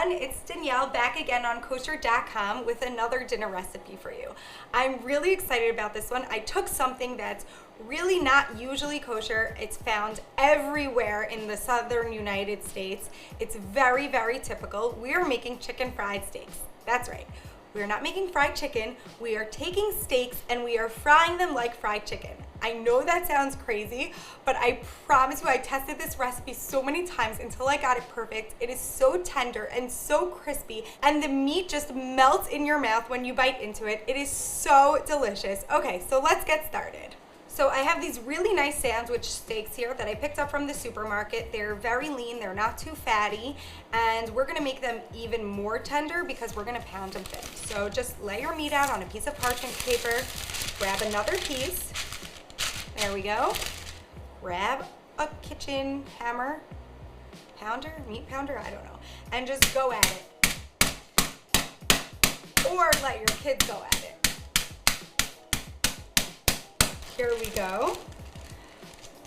everyone, it's Danielle back again on Kosherdotcom with another dinner recipe for you. I'm really excited about this one. I took something that's really not usually kosher. It's found everywhere in the southern United States. It's very, very typical. We are making chicken fried steaks. That's right. We're not making fried chicken. We are taking steaks and we are frying them like fried chicken. I know that sounds crazy, but I promise you I tested this recipe so many times until I got it perfect. It is so tender and so crispy, and the meat just melts in your mouth when you bite into it. It is so delicious. Okay, so let's get started. So I have these really nice sandwich steaks here that I picked up from the supermarket. They're very lean, they're not too fatty, and we're gonna make them even more tender because we're gonna pound them thin. So just lay your meat out on a piece of parchment paper, grab another piece, there we go. Grab a kitchen hammer, meat pounder, I don't know, and just go at it. Or let your kids go at it. Here we go.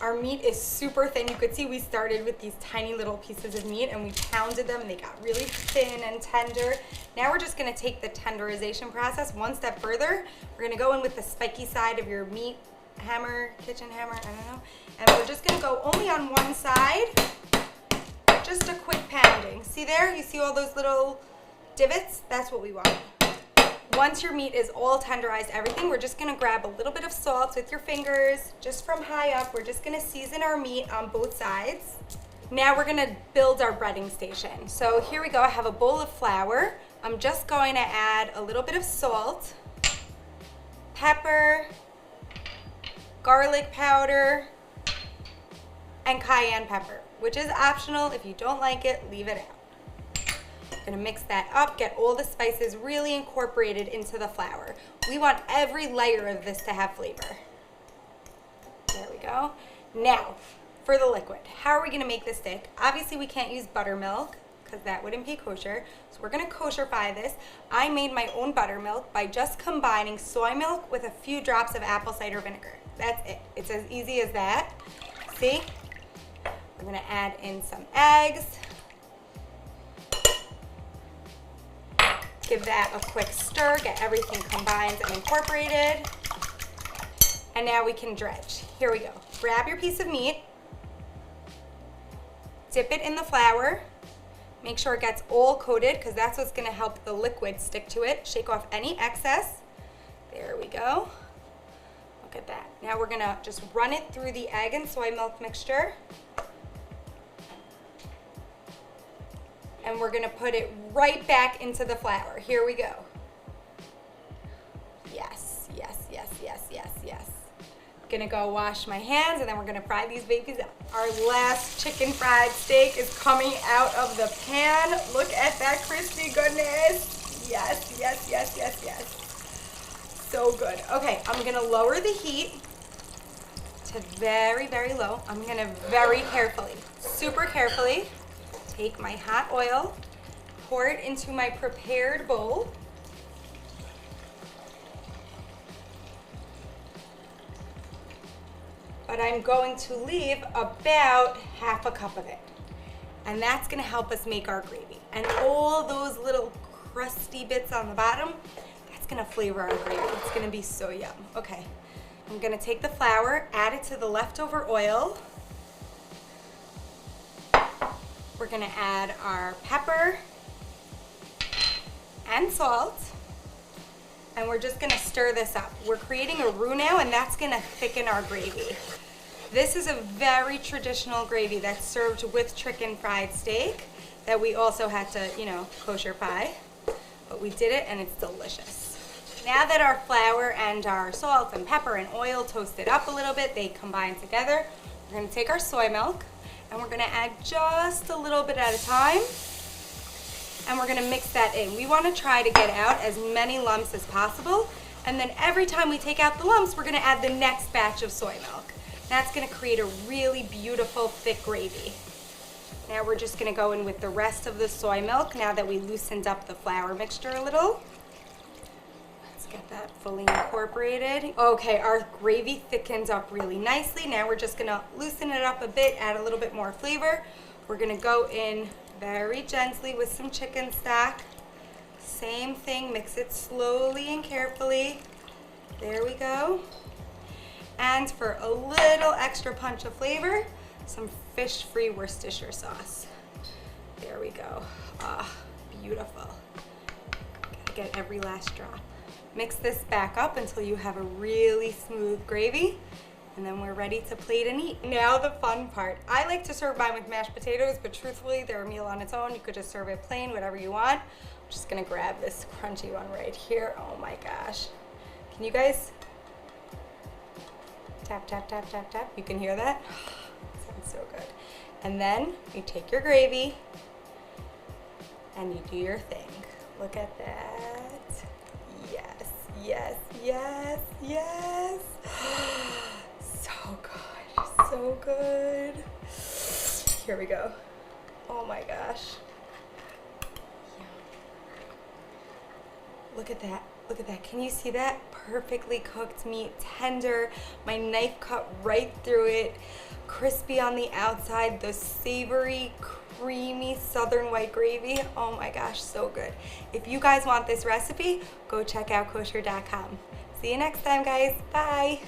Our meat is super thin. You could see we started with these tiny little pieces of meat and we pounded them and they got really thin and tender. Now we're just gonna take the tenderization process one step further. We're gonna go in with the spiky side of your meat hammer, kitchen hammer, I don't know. And we're just gonna go only on one side, just a quick pounding. See there, you see all those little divots? That's what we want. Once your meat is all tenderized, everything, we're just gonna grab a little bit of salt with your fingers, just from high up. We're just gonna season our meat on both sides. Now we're gonna build our breading station. So here we go, I have a bowl of flour. I'm just going to add a little bit of salt, pepper, garlic powder, and cayenne pepper, which is optional. If you don't like it, leave it out. I'm gonna mix that up, get all the spices really incorporated into the flour. We want every layer of this to have flavor. There we go. Now, for the liquid. How are we gonna make this steak? Obviously, we can't use buttermilk because that wouldn't be kosher. So we're gonna kosherify this. I made my own buttermilk by just combining soy milk with a few drops of apple cider vinegar. That's it. It's as easy as that. See? We're gonna add in some eggs. Give that a quick stir, get everything combined and incorporated. And now we can dredge. Here we go. Grab your piece of meat, dip it in the flour, make sure it gets all coated because that's what's gonna help the liquid stick to it. Shake off any excess. There we go. Look at that. Now we're gonna just run it through the egg and soy milk mixture. And we're gonna put it right back into the flour. Here we go. Yes, yes, yes, yes, yes, yes. Gonna go wash my hands and then we're gonna fry these babies up. Our last chicken fried steak is coming out of the pan. Look at that crispy goodness. Yes, yes, yes, yes, yes. So good. Okay, I'm gonna lower the heat to very, very low. I'm gonna very carefully, super carefully, take my hot oil, pour it into my prepared bowl. But I'm going to leave about half a cup of it. And that's gonna help us make our gravy. And all those little crusty bits on the bottom, that's gonna flavor our gravy. It's gonna be so yum. Okay, I'm gonna take the flour, add it to the leftover oil. We're gonna add our pepper and salt, and we're just gonna stir this up. We're creating a roux now, and that's gonna thicken our gravy. This is a very traditional gravy that's served with chicken fried steak that we also had to, kosherify, but we did it and it's delicious. Now that our flour and our salt and pepper and oil toasted up a little bit, they combine together, we're gonna take our soy milk, and we're gonna add just a little bit at a time, and we're gonna mix that in. We wanna try to get out as many lumps as possible, and then every time we take out the lumps, we're gonna add the next batch of soy milk. That's gonna create a really beautiful, thick gravy. Now we're just gonna go in with the rest of the soy milk now that we loosened up the flour mixture a little. Let's get that fully incorporated. Okay, our gravy thickens up really nicely. Now we're just gonna loosen it up a bit, add a little bit more flavor. We're gonna go in very gently with some chicken stock. Same thing, mix it slowly and carefully. There we go. And for a little extra punch of flavor, some fish-free Worcestershire sauce. There we go. Ah, beautiful. Gotta get every last drop. Mix this back up until you have a really smooth gravy, and then we're ready to plate and eat. Now the fun part. I like to serve mine with mashed potatoes, but truthfully, they're a meal on its own. You could just serve it plain, whatever you want. I'm just gonna grab this crunchy one right here. Oh my gosh. Can you guys tap, tap, tap, tap, tap? You can hear that? Sounds so good. And then you take your gravy and you do your thing. Look at that. Yes, yes, yes, yes. So good, so good. Here we go. Oh my gosh. Look at that. Look at that. Can you see that? Perfectly cooked meat, tender. My knife cut right through it. Crispy on the outside. The savory, creamy southern white gravy. Oh my gosh, so good. If you guys want this recipe, go check out Kosherdotcom. See you next time, guys. Bye.